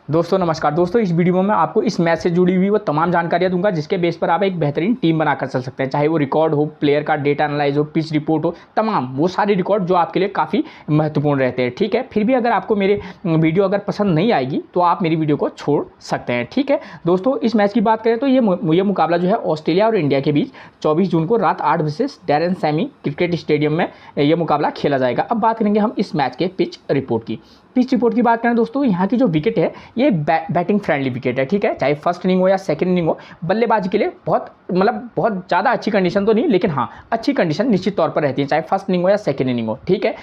दोस्तों नमस्कार। दोस्तों इस वीडियो में मैं आपको इस मैच से जुड़ी हुई वो तमाम जानकारियां दूंगा जिसके बेस पर आप एक बेहतरीन टीम बनाकर चल सकते हैं। चाहे वो रिकॉर्ड हो, प्लेयर का डेटा एनालाइज हो, पिच रिपोर्ट हो, तमाम वो सारे रिकॉर्ड जो आपके लिए काफ़ी महत्वपूर्ण रहते हैं। ठीक है, फिर भी अगर आपको मेरे वीडियो अगर पसंद नहीं आएगी तो आप मेरी वीडियो को छोड़ सकते हैं। ठीक है दोस्तों, इस मैच की बात करें तो ये मुकाबला जो है ऑस्ट्रेलिया और इंडिया के बीच 24 जून को रात 8 बजे डैरेन सैमी क्रिकेट स्टेडियम में यह मुकाबला खेला जाएगा। अब बात करेंगे हम इस मैच के पिच रिपोर्ट की। पिच रिपोर्ट की बात करें दोस्तों, यहाँ की जो विकेट है ये बैटिंग फ्रेंडली विकेट है। ठीक है, चाहे फर्स्ट इनिंग हो या सेकंड इनिंग हो, बल्लेबाजी के लिए बहुत ज़्यादा अच्छी कंडीशन तो नहीं, लेकिन हाँ अच्छी कंडीशन निश्चित तौर पर रहती है, चाहे फर्स्ट इनिंग हो या सेकंड इनिंग हो। ठीक है,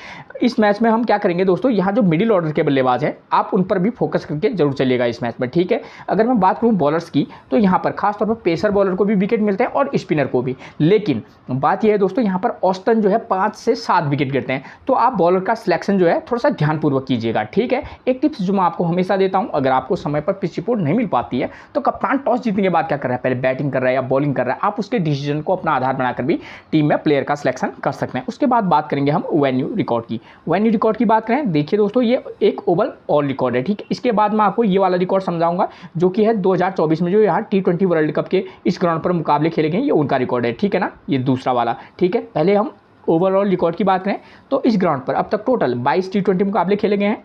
इस मैच में हम क्या करेंगे दोस्तों, यहाँ जो मिडिल ऑर्डर के बल्लेबाज हैं आप उन पर भी फोकस करके जरूर चलिएगा इस मैच में। ठीक है, अगर मैं बात करूँ बॉलर्स की तो यहाँ पर खासतौर पर पेसर बॉलर को भी विकेट मिलते हैं और स्पिनर को भी, लेकिन बात यह है दोस्तों यहाँ पर औसतन जो है 5 से 7 विकेट गिरते हैं। तो आप बॉलर का सिलेक्शन जो है थोड़ा सा ध्यानपूर्वक कीजिएगा। ठीक है, एक टिप्स जो मैं आपको हमेशा देता हूं, अगर आपको समय पर पिच रिपोर्ट नहीं मिल पाती है तो कप्तान टॉस जीतने के बाद क्या कर रहा है, पहले बैटिंग कर रहा है या बॉलिंग कर रहा है, आप उसके डिसीजन को अपना आधार बनाकर भी टीम में प्लेयर का सिलेक्शन कर सकते हैं। उसके बाद बात करेंगे हम वेन्यू रिकॉर्ड की। वेन्यू रिकॉर्ड की बात करें, देखिए दोस्तों ये एक ओवरऑल रिकॉर्ड है। ठीक है, इसके बाद मैं आपको ये वाला रिकॉर्ड समझाऊंगा जो कि है 2024 में जो यहाँ T20 वर्ल्ड कप के इस ग्राउंड पर मुकाबले खेले गए, ये उनका रिकॉर्ड है। ठीक है ना, ये दूसरा वाला। ठीक है, पहले हम ओवरऑल रिकॉर्ड की बात करें तो इस ग्राउंड पर अब तक टोटल 22 T20 मुकाबले खेले गए हैं,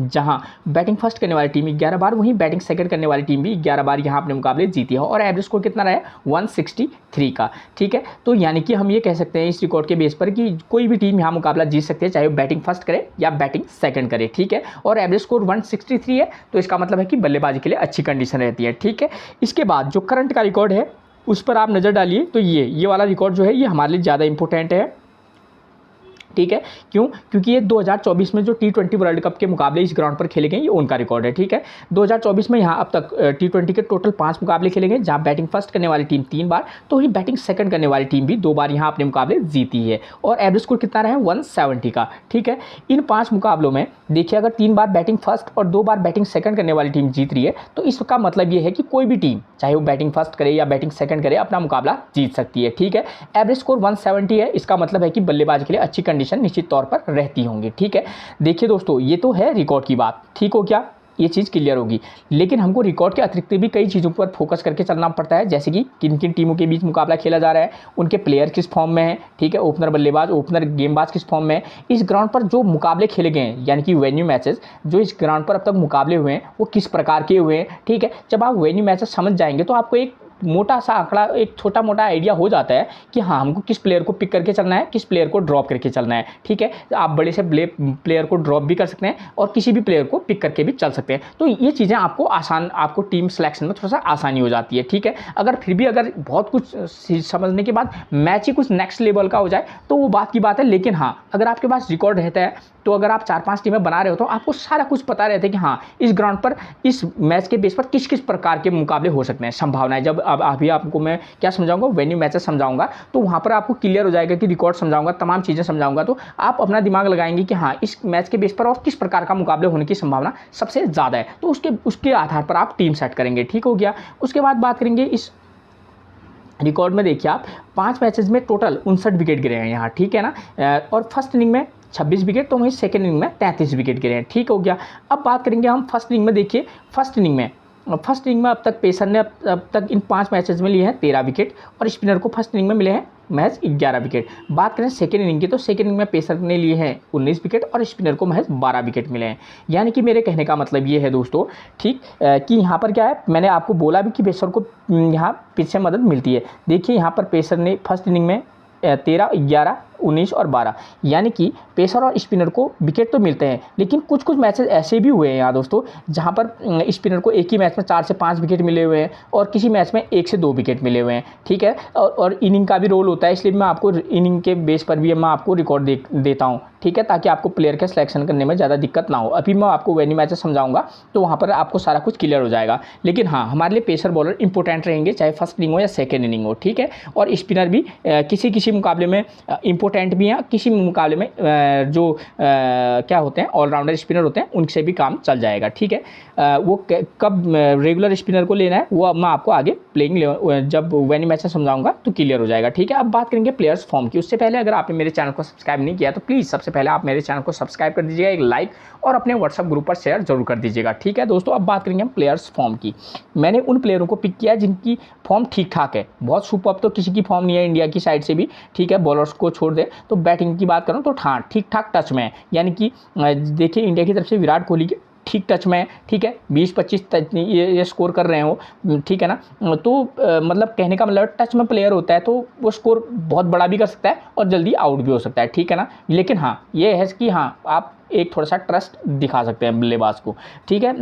जहां बैटिंग फर्स्ट करने वाली टीम 11 बार, वहीं बैटिंग सेकंड करने वाली टीम भी 11 बार यहां अपने मुकाबले जीती है और एवरेज स्कोर कितना रहा है 163 का। ठीक है, तो यानी कि हम ये कह सकते हैं इस रिकॉर्ड के बेस पर कि कोई भी टीम यहां मुकाबला जीत सकती है, चाहे वो बैटिंग फर्स्ट करे या बैटिंग सेकंड करे। ठीक है, और एवरेज स्कोर 163 है, तो इसका मतलब है कि बल्लेबाजी के लिए अच्छी कंडीशन रहती है। ठीक है, इसके बाद जो करंट का रिकॉर्ड है उस पर आप नज़र डालिए तो ये वाला रिकॉर्ड जो है ये हमारे लिए ज़्यादा इंपॉर्टेंट है। ठीक है, क्यों? क्योंकि ये 2024 में जो T20 वर्ल्ड कप के मुकाबले इस ग्राउंड पर खेले गए ये उनका रिकॉर्ड है। ठीक है, 2024 में यहाँ अब तक T20 के टोटल 5 मुकाबले खेले गए, जहाँ बैटिंग फर्स्ट करने वाली टीम 3 बार, तो वही बैटिंग सेकंड करने वाली टीम भी 2 बार यहाँ अपने मुकाबले जीती है और एवरेज स्कोर कितना रहा है 170 का। ठीक है, इन 5 मुकाबलों में देखिए अगर 3 बार बैटिंग फर्स्ट और 2 बार बैटिंग सेकंड करने वाली टीम जीत रही है तो इसका मतलब ये है कि कोई भी टीम चाहे वो बैटिंग फर्स्ट करे या बैटिंग सेकंड करे अपना मुकाबला जीत सकती है। ठीक है, एवरेज स्कोर 170 है, इसका मतलब है कि बल्लेबाज के लिए अच्छी कंडीशन निश्चित तौर पर रहती होंगी। ठीक है, देखिए दोस्तों ये तो है रिकॉर्ड की बात, ठीक हो क्या, ये चीज़ क्लियर होगी। लेकिन हमको रिकॉर्ड के अतिरिक्त भी कई चीज़ों पर फोकस करके चलना पड़ता है, जैसे कि किन किन टीमों के बीच मुकाबला खेला जा रहा है, उनके प्लेयर किस फॉर्म में है। ठीक है, ओपनर बल्लेबाज, ओपनर गेंदबाज किस फॉर्म में है, इस ग्राउंड पर जो मुकाबले खेले गए हैं यानी कि वेन्यू मैचेस जो इस ग्राउंड पर अब तक मुकाबले हुए हैं वो किस प्रकार के हुए हैं। ठीक है, जब आप वेन्यू मैचेस समझ जाएंगे तो आपको एक मोटा सा आंकड़ा, एक छोटा मोटा आइडिया हो जाता है कि हाँ हमको किस प्लेयर को पिक करके चलना है, किस प्लेयर को ड्रॉप करके चलना है। ठीक है, आप बड़े से प्लेयर को ड्रॉप भी कर सकते हैं और किसी भी प्लेयर को पिक करके भी चल सकते हैं, तो ये चीज़ें आपको टीम सिलेक्शन में थोड़ा सा आसानी हो जाती है। ठीक है, अगर बहुत कुछ समझने के बाद मैच ही कुछ नेक्स्ट लेवल का हो जाए तो वो बात की बात है, लेकिन हाँ अगर आपके पास रिकॉर्ड रहता है तो अगर आप 4-5 टीमें बना रहे हो तो आपको सारा कुछ पता रहता है कि हाँ इस ग्राउंड पर इस मैच के बेस पर किस किस प्रकार के मुकाबले हो सकते हैं, संभावनाएं। जब अभी आपको मैं क्या समझाऊंगा, वेन्यू मैचेस समझाऊंगा, तो वहाँ पर आपको क्लियर हो जाएगा कि रिकॉर्ड समझाऊंगा, तमाम चीज़ें समझाऊंगा, तो आप अपना दिमाग लगाएंगे कि हाँ इस मैच के बेस पर और किस प्रकार का मुकाबले होने की संभावना सबसे ज़्यादा है, तो उसके आधार पर आप टीम सेट करेंगे। ठीक हो गया, उसके बाद बात करेंगे इस रिकॉर्ड में। देखिए आप 5 मैचेस में टोटल 59 विकेट गिरे हैं यहाँ। ठीक है ना, और फर्स्ट इनिंग में 26 विकेट, तो वहीं सेकेंड इनिंग में 33 विकेट गिरे हैं। ठीक हो गया, अब बात करेंगे हम फर्स्ट इनिंग में। देखिए फर्स्ट इनिंग में अब तक पेसर ने अब तक इन 5 मैचेस में लिए हैं 13 विकेट और स्पिनर को फर्स्ट इनिंग में मिले हैं महज 11 विकेट। बात करें सेकेंड इनिंग की तो सेकेंड इनिंग में पेसर ने लिए हैं 19 विकेट और स्पिनर को महज 12 विकेट मिले हैं। यानी कि मेरे कहने का मतलब ये है दोस्तों, ठीक कि यहाँ पर क्या है, मैंने आपको बोला भी कि पेसर को यहाँ पिच से मदद मिलती है। देखिए यहाँ पर पेसर ने फर्स्ट इनिंग में 13, 11, 19 और 12, यानी कि पेसर और स्पिनर को विकेट तो मिलते हैं, लेकिन कुछ मैचेस ऐसे भी हुए हैं यहाँ दोस्तों जहाँ पर स्पिनर को एक ही मैच में 4 से 5 विकेट मिले हुए हैं और किसी मैच में 1 से 2 विकेट मिले हुए हैं। ठीक है, और इनिंग का भी रोल होता है, इसलिए मैं आपको इनिंग के बेस पर भी मैं आपको रिकॉर्ड देता हूँ। ठीक है, ताकि आपको प्लेयर का सिलेक्शन करने में ज़्यादा दिक्कत ना हो। अभी मैं आपको वेन्यू मैचेस समझाऊंगा तो वहाँ पर आपको सारा कुछ क्लियर हो जाएगा। लेकिन हाँ हमारे लिए पेसर बॉलर इंपॉर्टेंट रहेंगे, चाहे फर्स्ट इनिंग हो या सेकेंड इनिंग हो। ठीक है, और स्पिनर भी किसी मुकाबले में इंपॉर्टेंट भी हैं, किसी मुकाबले में जो क्या होते हैं ऑलराउंडर स्पिनर होते हैं उनसे भी काम चल जाएगा। ठीक है, वो कब रेगुलर स्पिनर को लेना है वो अब मैं आपको आगे प्लेइंग जब वेन्यू मैचेस समझाऊंगा तो क्लियर हो जाएगा, ठीक है। अब बात करेंगे प्लेयर्स फॉर्म की। उससे पहले अगर आपने मेरे चैनल को सब्सक्राइब नहीं किया तो प्लीज़ सबसे पहले आप मेरे चैनल को सब्सक्राइब कर दीजिएगा, एक लाइक और अपने व्हाट्सअप ग्रुप पर शेयर जरूर कर दीजिएगा, ठीक है दोस्तों। अब बात करेंगे हम प्लेयर्स फॉर्म की। मैंने उन प्लेयरों को पिक किया जिनकी फॉर्म ठीक ठाक है, बहुत सुपर तो किसी की फॉर्म नहीं है इंडिया की साइड से भी, ठीक है। बॉलर्स को छोड़ दे तो बैटिंग की बात करूँ तो हाँ ठीक ठाक टच में है, यानी कि देखिए इंडिया की तरफ से विराट कोहली के ठीक टच में है, ठीक है। 20-25 ये स्कोर कर रहे हो, ठीक है ना। तो मतलब कहने का मतलब टच में प्लेयर होता है तो वो स्कोर बहुत बड़ा भी कर सकता है और जल्दी आउट भी हो सकता है, ठीक है ना। लेकिन हाँ ये है कि हाँ आप एक थोड़ा सा ट्रस्ट दिखा सकते हैं बल्लेबाज को, ठीक है।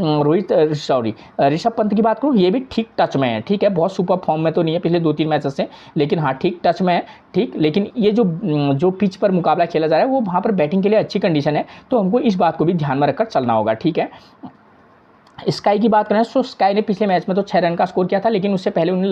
ऋषभ पंत की बात करूँ, ये भी ठीक टच में है, ठीक है। बहुत सुपर फॉर्म में तो नहीं है पिछले 2-3 मैचेस से, लेकिन हाँ ठीक टच में है, ठीक। लेकिन ये जो पिच पर मुकाबला खेला जा रहा है वो वहाँ पर बैटिंग के लिए अच्छी कंडीशन है, तो हमको इस बात को भी ध्यान में रखकर चलना होगा, ठीक है। स्काई की बात करें तो स्काई ने पिछले मैच में तो 6 रन का स्कोर किया था, लेकिन उससे पहले उन्होंने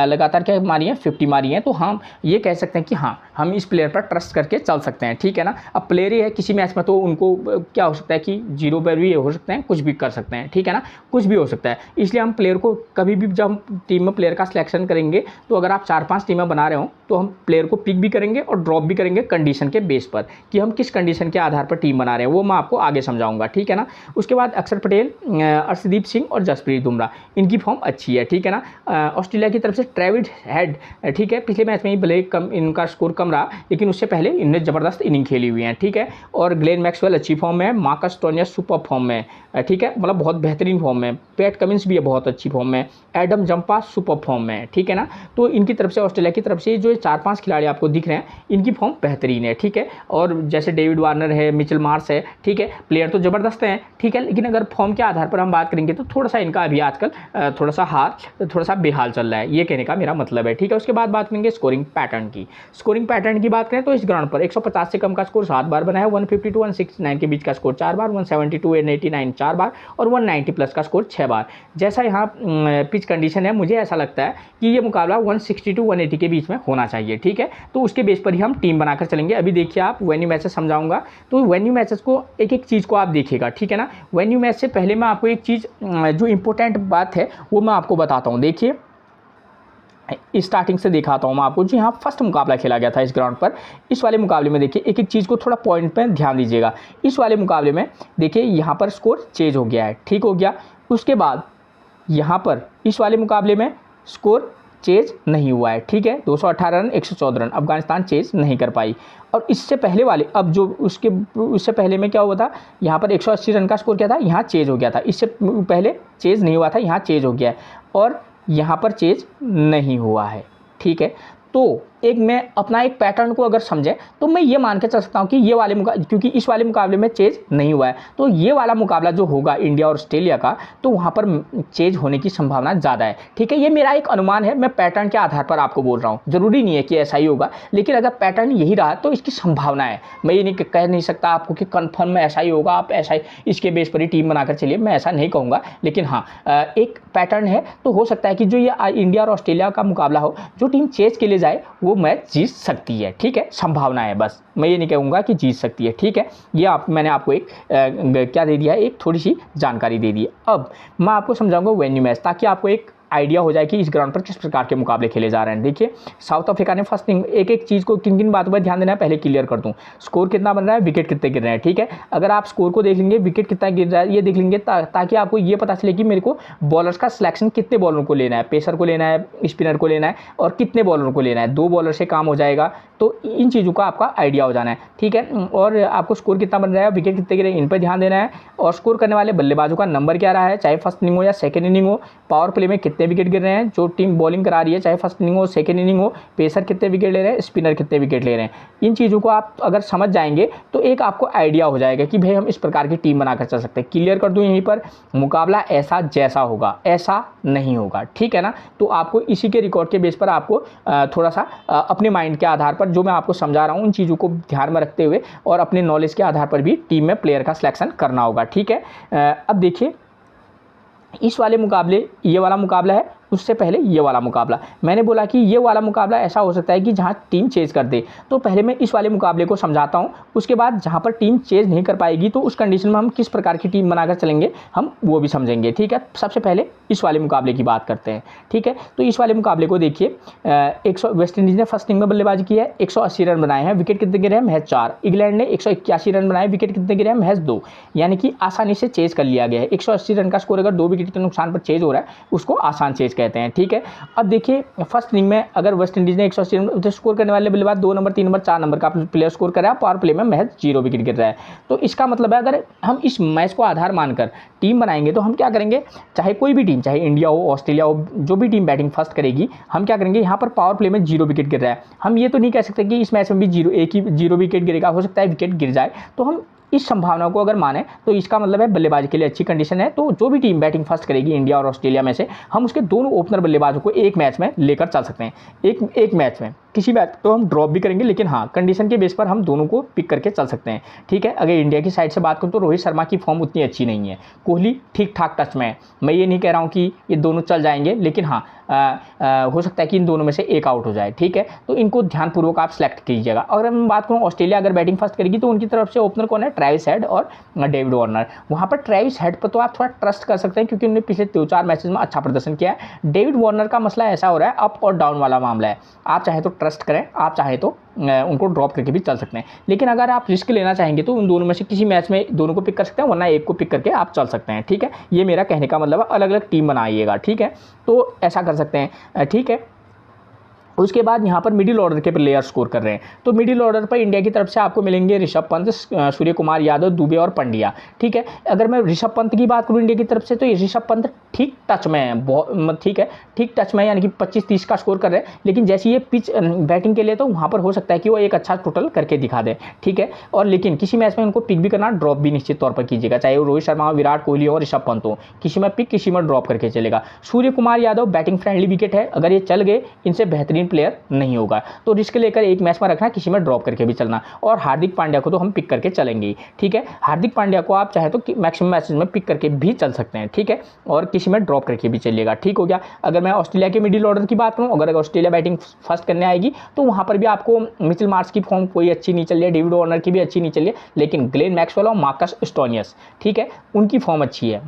लगातार क्या मारी है, 50 मारी है। तो हम ये कह सकते हैं कि हाँ हम इस प्लेयर पर ट्रस्ट करके चल सकते हैं, ठीक है ना। अब प्लेयर ही है, किसी मैच में तो उनको क्या हो सकता है कि 0 पर भी हो सकते हैं, कुछ भी कर सकते हैं, ठीक है ना, कुछ भी हो सकता है। इसलिए हम प्लेयर को कभी भी जब हम टीम में प्लेयर का सिलेक्शन करेंगे तो अगर आप 4-5 टीमें बना रहे हो तो हम प्लेयर को पिक भी करेंगे और ड्रॉप भी करेंगे कंडीशन के बेस पर, कि हम किस कंडीशन के आधार पर टीम बना रहे हैं, वो मैं आपको आगे समझाऊंगा, ठीक है ना। उसके बाद अक्षर पटेल, अर्शदीप सिंह और जसप्रीत बुमराह, इनकी फॉर्म अच्छी है, ठीक है ना। ऑस्ट्रेलिया की तरफ से ट्रेविस हेड, ठीक है, पिछले मैच में ही भले कम इनका स्कोर कम रहा, लेकिन उससे पहले इन्हें ज़बरदस्त इनिंग खेली हुई है, ठीक है। और ग्लेन मैक्सवेल अच्छी फॉर्म में है, मार्कस स्टोनिस सुपर फॉर्म में है, ठीक है, मतलब बहुत बेहतरीन फॉर्म में। पैट कमिंस भी है बहुत अच्छी फॉर्म में, एडम जंपा सुपर फॉर्म में, ठीक है ना। तो इनकी तरफ से ऑस्ट्रेलिया की तरफ से जो 4-5 खिलाड़ी आपको दिख रहे हैं इनकी फॉर्म बेहतरीन है, ठीक है। और जैसे डेविड वार्नर है, मिचेल मार्श है, ठीक है, प्लेयर तो ज़बरदस्त हैं, ठीक है। लेकिन अगर फॉर्म के आधार पर हम बात करेंगे तो थोड़ा सा इनका अभी आजकल थोड़ा सा बेहाल चल रहा है, ये कहने का मेरा मतलब है, ठीक है। उसके बाद बात करेंगे स्कोरिंग पैटर्न की। स्कोरिंग पैटर्न की बात करें तो इस ग्राउंड पर 150 से कम का स्कोर 7 बार बना है, 150 to 169 के बीच का स्कोर 4 बार, 170 to 189 4 बार और 190 प्लस का स्कोर 6 बार। जैसा यहाँ पिच कंडीशन है, मुझे ऐसा लगता है कि ये मुकाबला 160 to 180 के बीच में होना चाहिए, ठीक है। तो उसके बेस पर ही हम टीम बनाकर चलेंगे। अभी देखिए आप वेन्यू मैचेस समझाऊंगा, तो वेन्यू मैचेस को एक एक चीज़ को आप देखिएगा, ठीक है ना। वेन्यू मैच से पहले मैं आपको एक चीज़ जो इंपॉर्टेंट बात है वो मैं आपको बताता हूँ। देखिए स्टार्टिंग से दिखाता हूँ मैं आपको, जो यहाँ फर्स्ट मुकाबला खेला गया था इस ग्राउंड पर, इस वाले मुकाबले में देखिए एक एक चीज़ को थोड़ा पॉइंट पे ध्यान दीजिएगा। इस वाले मुकाबले में देखिए यहाँ पर स्कोर चेंज हो गया है, ठीक हो गया। उसके बाद यहाँ पर इस वाले मुकाबले में स्कोर चेज नहीं हुआ है, ठीक है। 218 रन 114 रन अफगानिस्तान चेज नहीं कर पाई। और इससे पहले वाले अब जो उससे पहले में क्या हुआ था, यहाँ पर 180 रन का स्कोर किया था, यहाँ चेज हो गया था। इससे पहले चेज नहीं हुआ था, यहाँ चेज हो गया है और यहाँ पर चेज नहीं हुआ है, ठीक है। तो एक मैं अपना एक पैटर्न को अगर समझें तो मैं ये मान के चल सकता हूँ कि ये वाले क्योंकि इस वाले मुकाबले में चेज नहीं हुआ है, तो ये वाला मुकाबला जो होगा इंडिया और ऑस्ट्रेलिया का, तो वहाँ पर चेज होने की संभावना ज़्यादा है, ठीक है। ये मेरा एक अनुमान है, मैं पैटर्न के आधार पर आपको बोल रहा हूँ, ज़रूरी नहीं है कि ऐसा ही होगा, लेकिन अगर पैटर्न यही रहा तो इसकी संभावना है। मैं ये नहीं कह नहीं सकता आपको कि कन्फर्म में ऐसा ही होगा, आप ऐसा ही इसके बेस पर ही टीम बनाकर चलिए, मैं ऐसा नहीं कहूँगा। लेकिन हाँ एक पैटर्न है, तो हो सकता है कि जो ये इंडिया और ऑस्ट्रेलिया का मुकाबला हो, जो टीम चेज के लिए जाए वो मैच जीत सकती है, ठीक है। संभावना है, बस मैं ये नहीं कहूँगा कि जीत सकती है, ठीक है। ये मैंने आपको एक क्या दे दिया है, एक थोड़ी सी जानकारी दे दी है। अब मैं आपको समझाऊंगा वेन्यू मैच, ताकि आपको एक आइडिया हो जाए कि इस ग्राउंड पर किस प्रकार के मुकाबले खेले जा रहे हैं। देखिए साउथ अफ्रीका ने फर्स्ट एक एक चीज़ को किन किन बातों पर ध्यान देना है पहले क्लियर कर दूं। स्कोर कितना बन रहा है, विकेट कितने गिर रहे हैं, ठीक है। अगर आप स्कोर को देख लेंगे, विकेट कितना गिर रहा है ये देख लेंगे, ताकि आपको ये पता चले कि मेरे को बॉलर्स का सिलेक्शन कितने बॉलर को लेना है, पेसर को लेना है, स्पिनर को लेना है और कितने बॉलर को लेना है। 2 बॉलर से काम हो जाएगा, तो इन चीज़ों का आपका आइडिया हो जाना है, ठीक है। और आपको स्कोर कितना बन रहा है, विकेट कितने गिरे, इन पर ध्यान देना है। और स्कोर करने वाले बल्लेबाजों का नंबर क्या रहा है, चाहे फर्स्ट इनिंग हो या सेकंड इनिंग हो, पावर प्ले में कितने विकेट गिर रहे हैं, जो टीम बॉलिंग करा रही है, चाहे फर्स्ट इनिंग हो सेकंड इनिंग हो, पेसर कितने विकेट ले रहे हैं, स्पिनर कितने विकेट ले रहे हैं। इन चीज़ों को आप अगर समझ जाएंगे तो एक आपको आइडिया हो जाएगा कि भाई हम इस प्रकार की टीम बनाकर चल सकते हैं। क्लियर कर दूं यहीं पर, मुकाबला ऐसा जैसा होगा ऐसा नहीं होगा, ठीक है ना। तो आपको इसी के रिकॉर्ड के बेस पर आपको थोड़ा सा अपने माइंड के आधार पर जो मैं आपको समझा रहा हूँ उन चीज़ों को ध्यान में रखते हुए और अपने नॉलेज के आधार पर भी टीम में प्लेयर का सिलेक्शन करना होगा, ठीक है। अब देखिए इस वाले मुकाबले, ये वाला मुकाबला है उससे पहले ये वाला मुकाबला। मैंने बोला कि ये वाला मुकाबला ऐसा हो सकता है कि जहाँ टीम चेज कर दे, तो पहले मैं इस वाले मुकाबले को समझाता हूँ, उसके बाद जहाँ पर टीम चेज नहीं कर पाएगी तो उस कंडीशन में हम किस प्रकार की टीम बनाकर चलेंगे हम वो भी समझेंगे। ठीक है, सबसे पहले इस वाले मुकाबले की बात करते हैं। ठीक है, तो इस वाले मुकाबले को देखिए, वेस्ट इंडीज ने फर्स्ट इनिंग में बल्लेबाजी की है, 180 रन बनाए हैं, विकेट कितने गिरे हैं महज 4। इंग्लैंड ने 181 रन बनाए, विकेट कितने गिरे हैं महज 2, यानी कि आसानी से चेज कर लिया गया है। 180 रन का स्कोर अगर 2 विकेट के नुकसान पर चेज हो रहा है उसको आसान चेज कहते हैं। ठीक है, अब देखिए फर्स्ट इनिंग में अगर वेस्ट इंडीज ने 180 रन स्कोर करने वाले बल्लेबाज 2 नंबर 3 नंबर 4 नंबर का प्लेयर स्कोर कर रहा है, पावर प्ले में महज 0 विकेट गिर रहा है। तो इसका मतलब है अगर हम इस मैच को आधार मानकर टीम बनाएंगे तो हम क्या करेंगे, चाहे कोई भी टीम, चाहे इंडिया हो ऑस्ट्रेलिया हो, जो भी टीम बैटिंग फर्स्ट करेगी, हम क्या करेंगे, यहाँ पर पावर प्ले में 0 विकेट गिर रहा है, हम ये तो नहीं कह सकते कि इस मैच में भी एक ही 0 विकेट गिरेगा, हो सकता है विकेट गिर जाए। तो हम इस संभावना को अगर माने तो इसका मतलब है बल्लेबाजी के लिए अच्छी कंडीशन है। तो जो भी टीम बैटिंग फर्स्ट करेगी इंडिया और ऑस्ट्रेलिया में से, हम उसके दोनों ओपनर बल्लेबाजों को एक मैच में लेकर चल सकते हैं। एक मैच में किसी मैच तो हम ड्रॉप भी करेंगे, लेकिन हाँ कंडीशन के बेस पर हम दोनों को पिक करके चल सकते हैं। ठीक है, अगर इंडिया की साइड से बात करूँ तो रोहित शर्मा की फॉर्म उतनी अच्छी नहीं है, कोहली ठीक ठाक टच में है। मैं ये नहीं कह रहा हूँ कि ये दोनों चल जाएंगे, लेकिन हाँ हो सकता है कि इन दोनों में से एक आउट हो जाए। ठीक है, तो इनको ध्यानपूर्वक आप सेलेक्ट कीजिएगा। अगर मैं बात करूँ ऑस्ट्रेलिया अगर बैटिंग फर्स्ट करेगी तो उनकी तरफ से ओपनर कौन है, ट्रेविस हेड और डेविड वार्नर। वहाँ पर ट्रेविस हेड पर तो आप थोड़ा ट्रस्ट कर सकते हैं क्योंकि उन्होंने पिछले 2-4 मैचेस में अच्छा प्रदर्शन किया है। डेविड वार्नर का मसला ऐसा हो रहा है, अप और डाउन वाला मामला है। आप चाहे तो ट्रस्ट करें, आप चाहे तो उनको ड्रॉप करके भी चल सकते हैं, लेकिन अगर आप रिस्क लेना चाहेंगे तो उन दोनों में से किसी मैच में दोनों को पिक कर सकते हैं, वरना एक को पिक करके आप चल सकते हैं। ठीक है, ये मेरा कहने का मतलब है, अलग अलग टीम बनाइएगा। ठीक है, तो ऐसा कर सकते हैं। ठीक है, उसके बाद यहाँ पर मिडिल ऑर्डर के प्लेयर स्कोर कर रहे हैं, तो मिडिल ऑर्डर पर इंडिया की तरफ से आपको मिलेंगे ऋषभ पंत, सूर्य कुमार यादव, दुबे और पंड्या। ठीक है, अगर मैं ऋषभ पंत की बात करूँ इंडिया की तरफ से तो ये ऋषभ पंत ठीक टच में है, ठीक है ठीक टच में, यानी कि 25-30 का स्कोर कर रहे हैं, लेकिन जैसे ये पिच बैटिंग के लिए तो वहाँ पर हो सकता है कि वो एक अच्छा टोटल करके दिखा दे। ठीक है, और लेकिन किसी मैच में उनको पिक भी करना, ड्रॉप भी निश्चित तौर पर कीजिएगा, चाहे वो रोहित शर्मा, विराट कोहली और ऋषभ पंत हो, किसी में पिक किसी में ड्रॉप करके चलेगा। Surya Kumar Yadav batting friendly wicket है, अगर ये चल गए इनसे बेहतरीन प्लेयर नहीं होगा, तो रिस्क लेकर एक मैच में रखना, किसी में ड्रॉप करके भी चलना। और हार्दिक पांड्या को तो हम पिक करके चलेंगे। ठीक है, हार्दिक पांड्या को आप चाहे तो मैक्सिमम मैचेस में पिक करके भी चल सकते हैं। ठीक है, और किसी में ड्रॉप करके भी चलिएगा। ठीक हो गया। अगर मैं ऑस्ट्रेलिया के मिडिल ऑर्डर की बात करूं, अगर ऑस्ट्रेलिया बैटिंग फर्स्ट करने आएगी तो वहां पर भी आपको मिचेल मार्श की फॉर्म कोई अच्छी नहीं चल रही है, डेविड वार्नर की भी अच्छी नहीं चल रही है, लेकिन ग्लेन मैक्सवेल और मार्कस स्टोनियस, ठीक है, उनकी फॉर्म अच्छी है,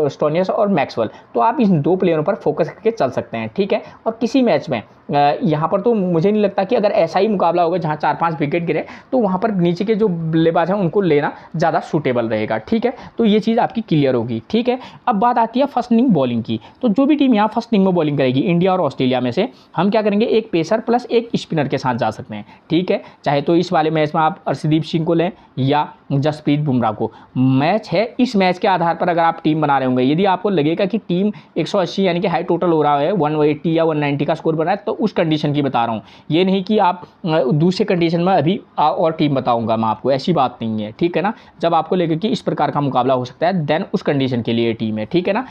स्टोनियस और मैक्सवेल, तो आप इन 2 प्लेयरों पर फोकस करके चल सकते हैं। ठीक है, और किसी मैच में यहाँ पर तो मुझे नहीं लगता कि अगर ऐसा ही मुकाबला होगा जहाँ 4-5 विकेट गिरे तो वहाँ पर नीचे के जो बल्लेबाज हैं उनको लेना ज़्यादा सूटेबल रहेगा। ठीक है, तो ये चीज़ आपकी क्लियर होगी। ठीक है, अब बात आती है फर्स्ट इनिंग बॉलिंग की। तो जो भी टीम यहाँ फर्स्ट इनिंग में बॉलिंग करेगी इंडिया और ऑस्ट्रेलिया में से, हम क्या करेंगे, एक पेसर प्लस एक स्पिनर के साथ जा सकते हैं। ठीक है, चाहे तो इस वाले मैच में आप अर्शदीप सिंह को लें या जसप्रीत बुमराह को। मैच है, इस मैच के आधार पर अगर आप टीम बना रहे होंगे, यदि आपको लगेगा कि टीम 180 यानी कि हाई टोटल हो रहा है, 180 या 190 का स्कोर बना है, तो उस कंडीशन की बता रहा हूँ, ये नहीं कि आप दूसरे कंडीशन में अभी और टीम बताऊंगा मैं आपको, ऐसी बात नहीं है। ठीक है ना, जब आपको लगे कि इस प्रकार का मुकाबला हो सकता है, देन उस कंडीशन के लिए टीम है। ठीक है ना,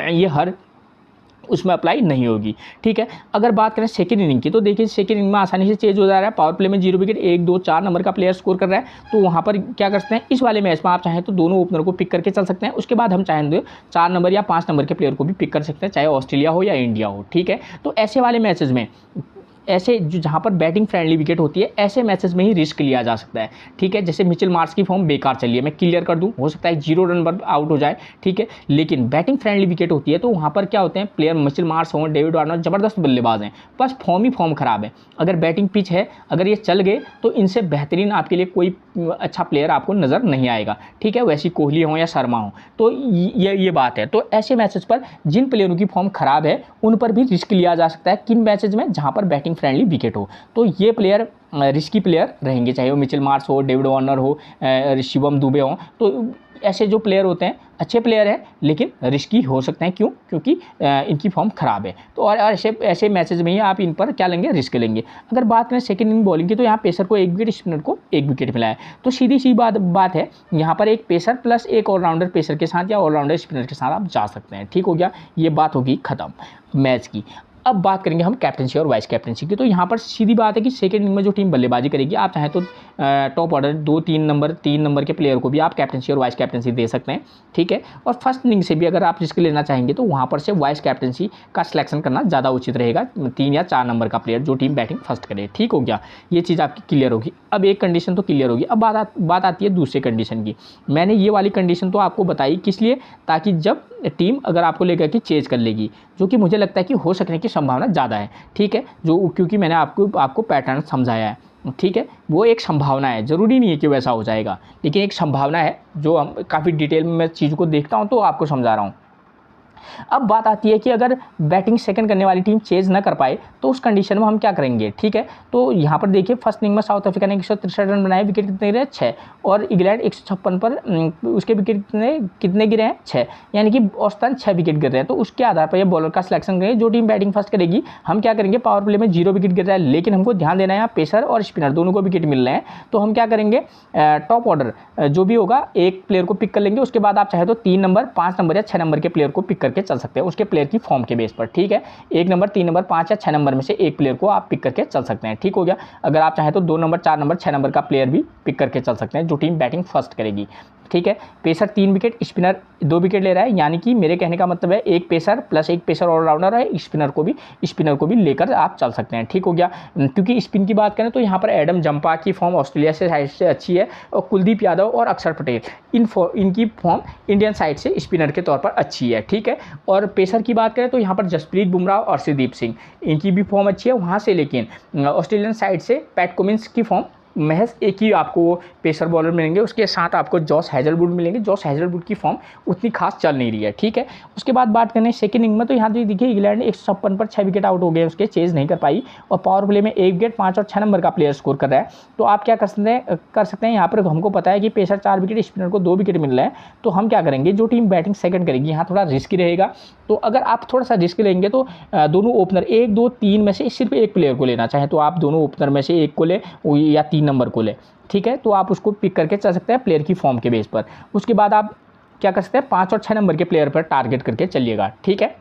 ये हर उसमें अप्लाई नहीं होगी। ठीक है, अगर बात करें सेकंड इनिंग की, तो देखिए सेकंड इनिंग में आसानी से चेंज हो जा रहा है, पावर प्ले में 0 विकेट, 1, 2, 4 नंबर का प्लेयर स्कोर कर रहा है, तो वहाँ पर क्या कर सकते हैं, इस वाले मैच में आप चाहें तो दोनों ओपनर को पिक करके चल सकते हैं। उसके बाद हम चाहें तो 4 नंबर या 5 नंबर के प्लेयर को भी पिक कर सकते हैं, चाहे ऑस्ट्रेलिया हो या इंडिया हो। ठीक है, तो ऐसे वाले मैचेज में, ऐसे जो जहाँ पर बैटिंग फ्रेंडली विकेट होती है, ऐसे मैचेस में ही रिस्क लिया जा सकता है। ठीक है, जैसे मिचेल मार्श की फॉर्म बेकार चली है, मैं क्लियर कर दूं, हो सकता है 0 रन पर आउट हो जाए। ठीक है, लेकिन बैटिंग फ्रेंडली विकेट होती है तो वहाँ पर क्या होते हैं, प्लेयर मिचेल मार्श हों, डेविड वार्नर ज़बरदस्त बल्लेबाज हैं, बस फॉर्म ही फॉर्म खराब है। अगर बैटिंग पिच है, अगर ये चल गए तो इनसे बेहतरीन आपके लिए कोई अच्छा प्लेयर आपको नज़र नहीं आएगा। ठीक है, वैसी कोहली हो या शर्मा हो, तो ये बात है। तो ऐसे मैचेस पर जिन प्लेयरों की फॉर्म खराब है उन पर भी रिस्क लिया जा सकता है, किन मैचेज में, जहाँ पर बैटिंग फ्रेंडली विकेट हो, तो ये प्लेयर रिस्की प्लेयर रहेंगे, चाहे वो मिचेल मार्श हो, डेविड वार्नर हो, शिवम दुबे हो। तो ऐसे जो प्लेयर होते हैं अच्छे प्लेयर हैं लेकिन रिस्की हो सकते हैं, क्यों, क्योंकि इनकी फॉर्म खराब है। तो और ऐसे मैचेज में ही आप इन पर क्या लेंगे, रिस्क लेंगे। अगर बात करें सेकंड इनिंग बॉलिंग की, तो यहाँ पेसर को 1 विकेट, स्पिनर को 1 विकेट मिला है, तो सीधी सी बात है, यहाँ पर एक पेसर प्लस एक ऑलराउंडर पेसर के साथ या ऑलराउंडर स्पिनर के साथ आप जा सकते हैं। ठीक हो गया, ये बात होगी खत्म मैच की। अब बात करेंगे हम कैप्टनसी और वाइस कैप्टनसी की। तो यहाँ पर सीधी बात है कि सेकंड इनिंग में जो टीम बल्लेबाजी करेगी, आप चाहें तो टॉप ऑर्डर 3 नंबर के प्लेयर को भी आप कैप्टनसी और वाइस कैप्टनसी दे सकते हैं, ठीक है। और फर्स्ट इनिंग से भी अगर आप रिस्क लेना चाहेंगे तो वहाँ पर से वाइस कैप्टनसी का सिलेक्शन करना ज़्यादा उचित रहेगा, 3 या 4 नंबर का प्लेयर जो टीम बैटिंग फर्स्ट करे, ठीक हो गया। ये चीज़ आपकी क्लियर होगी। अब एक कंडीशन तो क्लियर होगी। अब बात आती है दूसरी कंडीशन की। मैंने ये वाली कंडीशन तो आपको बताई किस लिए, ताकि जब टीम अगर आपको लेकर के चेज कर लेगी, जो कि मुझे लगता है कि हो सकने की संभावना ज़्यादा है, ठीक है, जो क्योंकि मैंने आपको पैटर्न समझाया है, ठीक है। वो एक संभावना है, ज़रूरी नहीं है कि वैसा हो जाएगा, लेकिन एक संभावना है जो हम काफ़ी डिटेल में मैं चीज़ को देखता हूँ तो आपको समझा रहा हूँ। अब बात आती है कि अगर बैटिंग सेकंड करने वाली टीम चेज ना कर पाए तो उस कंडीशन में हम क्या करेंगे, ठीक है। तो यहाँ पर देखिए फर्स्ट इनिंग में साउथ अफ्रीका ने 163 रन बनाए, विकेट कितने गिरे 6, और इंग्लैंड 156 पर उसके विकेट कितने गिरे हैं 6, यानी कि औसतन 6 विकेट गिर रहे हैं। तो उसके आधार पर ये बॉलर का सिलेक्शन करेंगे। जो टीम बैटिंग फर्स्ट करेगी, हम क्या करेंगे, पावर प्ले में 0 विकेट गिर रहा है, लेकिन हमको ध्यान देना है यहाँ पेसर और स्पिनर दोनों को विकेट मिल रहे हैं, तो हम क्या करेंगे, टॉप ऑर्डर जो भी होगा एक प्लेयर को पिक कर लेंगे। उसके बाद आप चाहे तो 3 नंबर 5 नंबर या 6 नंबर के प्लेयर को पिक करके चल सकते हैं, उसके प्लेयर की फॉर्म के बेस पर, ठीक है। 1 नंबर 3 नंबर 5 या 6 नंबर में से एक प्लेयर को आप पिक करके चल सकते हैं, ठीक हो गया। अगर आप चाहें तो 2 नंबर 4 नंबर 6 नंबर का प्लेयर भी पिक करके चल सकते हैं जो टीम बैटिंग फर्स्ट करेगी, ठीक है। पेसर 3 विकेट, स्पिनर 2 विकेट ले रहा है, यानी कि मेरे कहने का मतलब है एक पेसर प्लस एक पेसर ऑलराउंडर है, स्पिनर को भी लेकर आप चल सकते हैं, ठीक हो गया। क्योंकि स्पिन की बात करें तो यहाँ पर एडम जंपा की फॉर्म ऑस्ट्रेलिया से साइड से अच्छी है, और कुलदीप यादव और अक्षर पटेल इनकी फॉर्म इंडियन साइड से स्पिनर के तौर पर अच्छी है, ठीक है। और पेसर की बात करें तो यहाँ पर जसप्रीत बुमराह और अर्शदीप सिंह, इनकी भी फॉर्म अच्छी है वहाँ से, लेकिन ऑस्ट्रेलियन साइड से पैट कमिंस की फॉर्म महज एक ही आपको पेसर बॉलर मिलेंगे, उसके साथ आपको जॉस हैजलवुड मिलेंगे। जॉस हैजलवुड की फॉर्म उतनी खास चल नहीं रही है, ठीक है। उसके बाद बात करें सेकंड इनिंग में, तो यहाँ देखिए इंग्लैंड ने 156 पर 6 विकेट आउट हो गए, उसके चेज नहीं कर पाई, और पावर प्ले में 1 विकेट 5 और 6 नंबर का प्लेयर स्कोर कर रहा है। तो आप क्या कर सकते हैं यहाँ पर, हमको पता है कि पेसर 4 विकेट, स्पिनर को 2 विकेट मिल रहे हैं, तो हम क्या करेंगे, जो टीम बैटिंग सेकंड करेगी यहाँ थोड़ा रिस्की रहेगा। तो अगर आप थोड़ा सा रिस्क लेंगे तो दोनों ओपनर 1 2 3 में से सिर्फ एक प्लेयर को लेना चाहें तो आप दोनों ओपनर में से एक को ले या 3 नंबर को ले, ठीक है। तो आप उसको पिक करके चल सकते हैं प्लेयर की फॉर्म के बेस पर। उसके बाद आप क्या कर सकते हैं, 5 और 6 नंबर के प्लेयर पर टारगेट करके चलिएगा, ठीक है,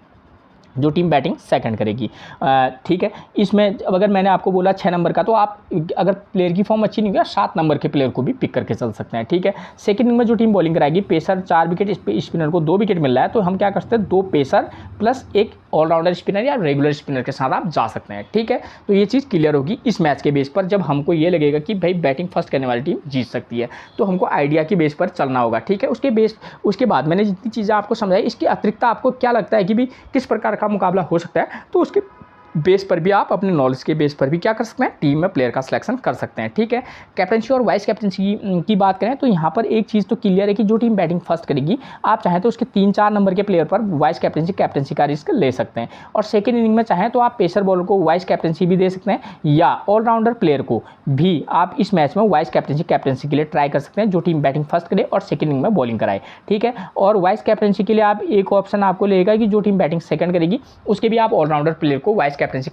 जो टीम बैटिंग सेकंड करेगी, ठीक है। इसमें अब अगर मैंने आपको बोला 6 नंबर का, तो आप अगर प्लेयर की फॉर्म अच्छी नहीं हुई 7 नंबर के प्लेयर को भी पिक करके चल सकते हैं, ठीक है। सेकंड इनिंग में जो टीम बॉलिंग कराएगी, पेसर 4 विकेट, स्पिनर को 2 विकेट मिल रहा है, तो हम क्या कर सकते हैं, 2 पेसर प्लस एक ऑलराउंडर स्पिनर या रेगुलर स्पिनर के साथ आप जा सकते हैं, ठीक है। तो ये चीज़ क्लियर होगी इस मैच के बेस पर, जब हमको ये लगेगा कि भाई बैटिंग फर्स्ट करने वाली टीम जीत सकती है, तो हमको आइडिया के बेस पर चलना होगा, ठीक है। उसके बाद मैंने जितनी चीज़ें आपको समझाई, इसके अतिरिक्त आपको क्या लगता है कि भी किस प्रकार का मुकाबला हो सकता है, तो उसके बेस पर भी आप अपने नॉलेज के बेस पर भी क्या कर सकते हैं, टीम में प्लेयर का सिलेक्शन कर सकते हैं, ठीक है। कैप्टनसी और वाइस कैप्टनसी की बात करें तो यहाँ पर एक चीज़ तो क्लियर है कि जो टीम बैटिंग फर्स्ट करेगी, आप चाहें तो उसके 3-4 नंबर के प्लेयर पर वाइस कैप्टनसी का रिस्क ले सकते हैं, और सेकेंड इनिंग में चाहें तो आप पेसर बॉलर को वाइस कैप्टनसी भी दे सकते हैं, या ऑलराउंडर प्लेयर को भी आप इस मैच में वाइस कैप्टनसी के लिए ट्राई कर सकते हैं, जो टीम बैटिंग फर्स्ट करे और सेकेंड इनिंग में बॉलिंग कराए, ठीक है। और वाइस कैप्टनसी के लिए आप एक ऑप्शन आपको लेगा कि जो टीम बैटिंग सेकंड करेगी, उसके भी आप ऑलराउंडर प्लेयर को वाइस कैप्टनसी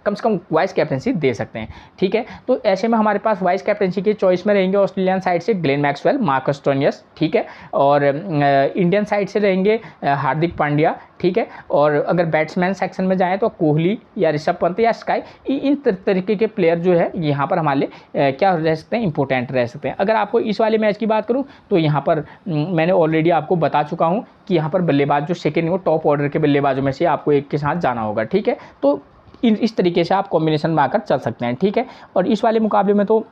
कम से कम वाइस कैप्टनसी दे सकते हैं, ठीक है। तो ऐसे में हमारे पास वाइस कैप्टनसी के चॉइस में रहेंगे ऑस्ट्रेलियन साइड से ग्लेन मैक्सवेल, मार्कस स्टोनियस, ठीक है, और इंडियन साइड से रहेंगे हार्दिक पांड्या, ठीक है। और अगर बैट्समैन सेक्शन में जाएं तो कोहली या ऋषभ पंत या स्काई, इन तरीके के प्लेयर जो है यहाँ पर हमारे लिए क्या रह सकते हैं, इंपॉर्टेंट रह सकते हैं। अगर आपको इस वाले मैच की बात करूँ तो यहाँ पर मैंने ऑलरेडी आपको बता चुका हूँ कि यहाँ पर बल्लेबाज जो सेकेंड हो टॉप ऑर्डर के बल्लेबाजों में से आपको एक के साथ जाना होगा, ठीक है। तो इस तरीके से आप कॉम्बिनेशन में आकर चल सकते हैं, ठीक है। और इस वाले मुकाबले में तो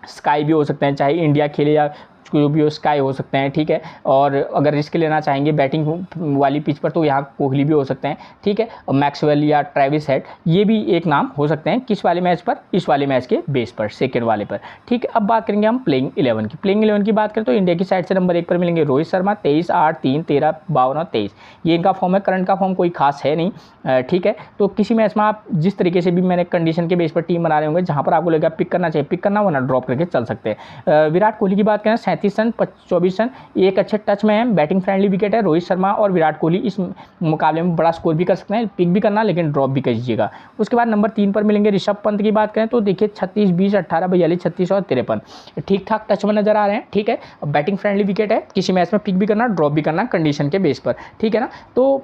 स्काई भी हो सकते हैं, चाहे इंडिया खेले या जो भी हो, स्काई हो सकते हैं, ठीक है। और अगर रिस्क लेना चाहेंगे बैटिंग वाली पिच पर तो यहाँ कोहली भी हो सकते हैं, ठीक है। और मैक्सवेल या ट्रेविस हेड, ये भी एक नाम हो सकते हैं किस वाले मैच पर, इस वाले मैच के बेस पर, सेकेंड वाले पर, ठीक है। अब बात करेंगे हम प्लेइंग 11 की। प्लेइंग 11 की बात करें तो इंडिया की साइड से नंबर 1 पर मिलेंगे रोहित शर्मा, 23 8 3 13 52 और 23, ये इनका फॉर्म है। करंट का फॉर्म कोई खास है नहीं, ठीक है। तो किसी मैच में आप जिस तरीके से भी मैंने कंडीशन के बेस पर टीम बना रहे होंगे, जहाँ पर आपको लगेगा पिक करना चाहिए पिक करना, वरना ड्रॉप करके चल सकते हैं। विराट कोहली की बात करें 37 35 रन 24 रन, ये एक अच्छे टच में है, बैटिंग फ्रेंडली विकेट है। रोहित शर्मा और विराट कोहली इस मुकाबले में बड़ा स्कोर भी कर सकते हैं, पिक भी करना लेकिन ड्रॉप भी कीजिएगा। उसके बाद नंबर 3 पर मिलेंगे ऋषभ पंत की बात करें तो देखिए 36, 20, 18, 42, 36 और 53 ठीक ठाक टच में नजर आ रहे हैं, ठीक है। बैटिंग फ्रेंडली विकेट है, किसी मैच में पिक भी करना ड्रॉप भी करना कंडीशन के बेस पर, ठीक है ना। तो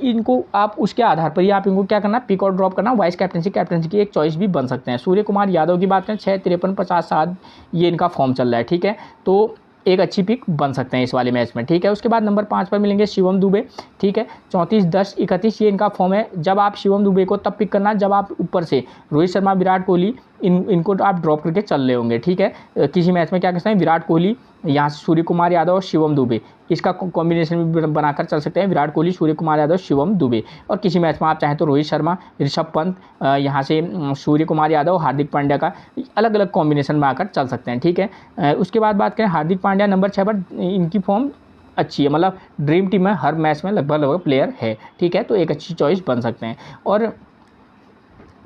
इनको आप उसके आधार पर ही आप इनको क्या करना, पिक और ड्रॉप करना। वाइस कैप्टनसी की एक चॉइस भी बन सकते हैं। सूर्य कुमार यादव की बात करें 6, 53, 50, 7 ये इनका फॉर्म चल रहा है, ठीक है। तो एक अच्छी पिक बन सकते हैं इस वाले मैच में, ठीक है। उसके बाद नंबर 5 पर मिलेंगे शिवम दुबे, ठीक है। 34, 10, 31 ये इनका फॉर्म है। जब आप शिवम दुबे को तब पिक करना जब आप ऊपर से रोहित शर्मा, विराट कोहली इनको आप ड्रॉप करके चल रहे होंगे, ठीक है। किसी मैच में क्या करते हैं, विराट कोहली यहाँ से सूर्य कुमार यादव और शिवम दुबे इसका कॉम्बिनेशन भी बनाकर चल सकते हैं। विराट कोहली, सूर्य कुमार यादव, शिवम दुबे। और किसी मैच में आप चाहें तो रोहित शर्मा, ऋषभ पंत, यहाँ से सूर्य कुमार यादव, हार्दिक पांड्या का अलग अलग कॉम्बिनेशन में आकर चल सकते हैं, ठीक है। उसके बाद बात करें हार्दिक पांड्या नंबर 6 पर, इनकी फॉर्म अच्छी है, मतलब ड्रीम टीम में हर मैच में लगभग प्लेयर है, ठीक है। तो एक अच्छी चॉइस बन सकते हैं। और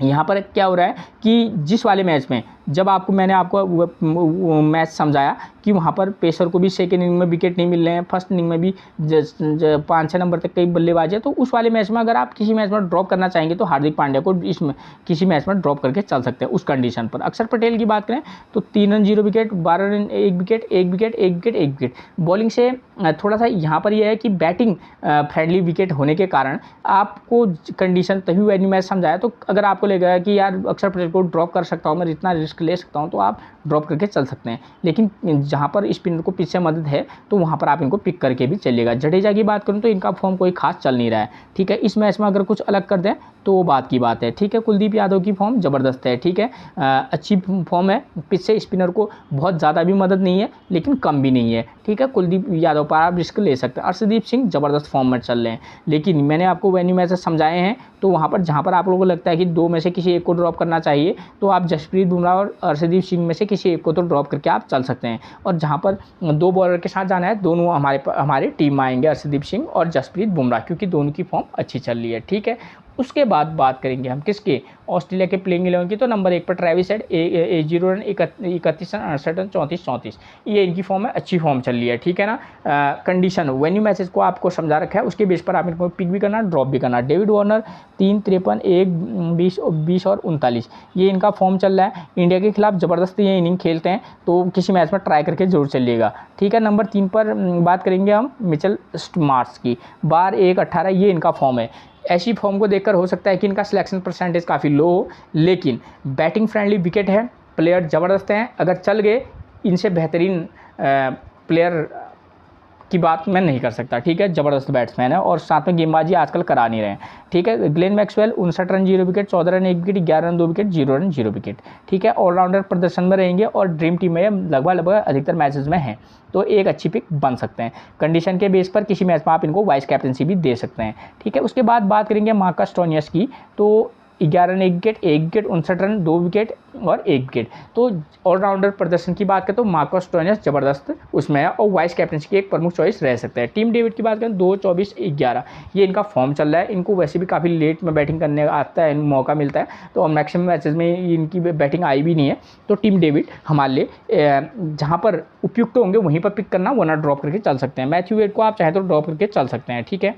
यहाँ पर क्या हो रहा है कि जिस वाले मैच में जब मैंने आपको मैच समझाया कि वहाँ पर पेसर को भी सेकेंड इनिंग में विकेट नहीं मिल रहे हैं, फर्स्ट इनिंग में भी 5-6 नंबर तक कई बल्लेबाजी है, तो उस वाले मैच में अगर आप किसी मैच में ड्रॉप करना चाहेंगे तो हार्दिक पांड्या को इसमें किसी मैच में ड्रॉप करके चल सकते हैं उस कंडीशन पर। अक्षर पटेल की बात करें तो 3 run 0 wicket, 12 run 1 wicket, 1 wicket, 1 wicket, 1 wicket. Bowling से थोड़ा सा यहाँ पर यह है कि बैटिंग फ्रेंडली विकेट होने के कारण आपको कंडीशन तभी वैन्यू मैच समझाया। तो अगर आपको लगेगा कि यार अक्षर पटेल को ड्रॉप कर सकता हूँ मैं, इतना रिस्क ले सकता हूँ, तो आप ड्रॉप करके चल सकते हैं। लेकिन जहाँ पर स्पिनर को पीछे मदद है तो वहाँ पर आप इनको पिक करके भी चलिएगा। जडेजा की बात करूँ तो इनका फॉर्म कोई खास चल नहीं रहा है, ठीक है। इस मैच में अगर कुछ अलग कर दें तो वो बात की बात है, ठीक है। कुलदीप यादव की फॉर्म ज़बरदस्त है, ठीक है। अच्छी फॉर्म है, पिछसे स्पिनर को बहुत ज़्यादा भी मदद नहीं है लेकिन कम भी नहीं है, ठीक है। कुलदीप यादव पर आप रिस्क ले सकते हैं। अर्शदीप सिंह ज़बरदस्त फॉर्म में चल रहे हैं, लेकिन मैंने आपको वेन्यू मैचेस समझाए हैं तो वहाँ पर जहाँ पर आप लोगों को लगता है कि 2 में से किसी एक को ड्रॉप करना चाहिए तो आप जसप्रीत बुमराह और अर्शदीप सिंह में से किसी एक को तो ड्रॉप करके आप चल सकते हैं। और जहाँ पर 2 बॉलर के साथ जाना है, दोनों हमारे टीम में आएंगे, अर्शदीप सिंह और जसप्रीत बुमराह, क्योंकि दोनों की फॉर्म अच्छी चल रही है, ठीक है। उसके बाद बात करेंगे हम किसके, ऑस्ट्रेलिया के प्लेइंग 11 की। तो नंबर 1 पर Travis head, 0 run, 31 run, 68 run, 34, ये इनकी फॉर्म है, अच्छी फॉर्म चल रही है, ठीक है ना। कंडीशन वेन्यू मैचेस को आपको समझा रखा है, उसके बेस पर आप इनको पिक भी करना ड्रॉप भी करना। डेविड वार्नर 3, 53, 1, 20 और 39 ये इनका फॉर्म चल रहा है। इंडिया के खिलाफ ज़बरदस्त ये इनिंग खेलते हैं, तो किसी मैच में ट्राई करके जरूर चलिएगा, ठीक है। नंबर 3 पर बात करेंगे हम मिचेल स्टार्क की, 12, 1, 18 ये इनका फॉर्म है। ऐसी फॉर्म को देखकर हो सकता है कि इनका सिलेक्शन परसेंटेज काफ़ी लो हो, लेकिन बैटिंग फ्रेंडली विकेट है, प्लेयर ज़बरदस्त हैं। अगर चल गए इनसे बेहतरीन प्लेयर की बात मैं नहीं कर सकता, ठीक है। ज़बरदस्त बैट्समैन है और साथ में गेंदबाजी आजकल करा नहीं रहे हैं, ठीक है। Glenn Maxwell 59 run 0 wicket, 14 run 1 wicket, 11 run 2 wicket, 0 run 0 wicket, ठीक है। ऑलराउंडर प्रदर्शन में रहेंगे और ड्रीम टीम में लगभग अधिकतर मैचेस में हैं, तो एक अच्छी पिक बन सकते हैं। कंडीशन के बेस पर किसी मैच में आप इनको वाइस कैप्टनसी भी दे सकते हैं, ठीक है। उसके बाद बात करेंगे मार्कस स्टोइनिस की, तो 11 run 1 wicket, 1 wicket, 59 run 2 wicket और 1 विकेट। तो ऑलराउंडर प्रदर्शन की बात करें तो मार्कस स्टोइनिस ज़बरदस्त उसमें है और वाइस कैप्टनसी की एक प्रमुख चॉइस रह सकता है। टीम डेविड की बात करें 2, 24, 11 ये इनका फॉर्म चल रहा है। इनको वैसे भी काफ़ी लेट में बैटिंग करने आता है, मौका मिलता है, तो मैक्सिमम मैचेस में इनकी बैटिंग आई भी नहीं है। तो टीम डेविड हमारे लिए जहाँ पर उपयुक्त होंगे वहीं पर पिक करना, वरना ड्रॉप करके चल सकते हैं। मैथ्यू वेड को आप चाहें तो ड्रॉप करके चल सकते हैं, ठीक है,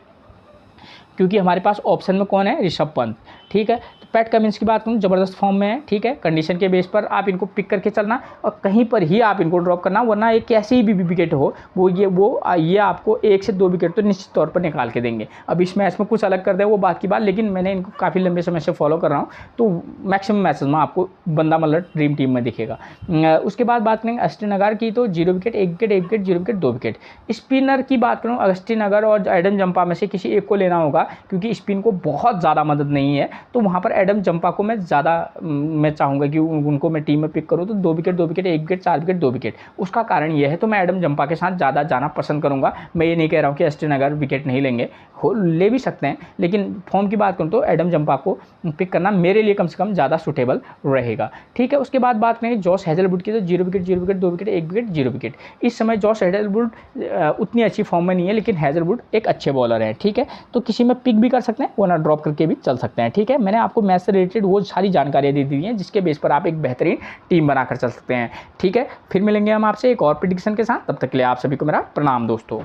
क्योंकि हमारे पास ऑप्शन में कौन है, ऋषभ पंत, ठीक है। तो पैट कमिंस की बात करूँ ज़बरदस्त फॉर्म में है, ठीक है। कंडीशन के बेस पर आप इनको पिक करके चलना और कहीं पर ही आप इनको ड्रॉप करना, वरना एक कैसी भी विकेट हो ये आपको 1 से 2 विकेट तो निश्चित तौर पर निकाल के देंगे। अब इस मैच में कुछ अलग कर दे वो बात की बात, लेकिन मैंने इनको काफ़ी लंबे समय से फॉलो कर रहा हूँ, तो मैक्सिमम मैचेस में आपको बंदा मतलब ड्रीम टीम में दिखेगा। उसके बाद बात करेंगे अगस्टिन नगर की, तो 0 wicket, 1 wicket, 1 wicket, 0 wicket, 2 wicket. Spinner की बात करूँ अगस्टिन नगर और एडम जंपा में से किसी एक को लेना होगा, क्योंकि स्पिन को बहुत ज़्यादा मदद नहीं है, तो वहाँ पर एडम जंपा को मैं चाहूँगा कि उनको मैं टीम में पिक करूँ, तो 2 wicket, 2 wicket, 1 wicket, 4 wicket, 2 wicket. उसका कारण यह है, तो मैं एडम जंपा के साथ ज़्यादा जाना पसंद करूँगा। मैं ये नहीं कह रहा हूँ कि अगस्टिन नगर विकेट नहीं लेंगे, ले भी सकते हैं, लेकिन फॉर्म की बात करूँ तो एडम जंपा को पिक करना मेरे लिए कम से कम ज़्यादा सूटेबल रहेगा, ठीक है। उसके बाद बात करेंगे जॉश हेजलवुड की, तो 0 wicket, 0 wicket, 2 wicket, 1 wicket, 0 wicket. इस समय जॉश हेजलवुड उतनी अच्छी फॉर्म में नहीं है, लेकिन हेजलवुड एक अच्छे बॉलर हैं, ठीक है। तो किसी में पिक भी कर सकते हैं, वरना ड्रॉप करके भी चल सकते हैं, ठीक है। मैंने आपको मैच से रिलेटेड वो सारी जानकारियाँ दे दी हैं जिसके बेस पर आप एक बेहतरीन टीम बनाकर चल सकते हैं। ठीक है, फिर मिलेंगे हम आपसे एक और प्रेडिक्शन के साथ, तब तक के लिए आप सभी को मेरा प्रणाम दोस्तों।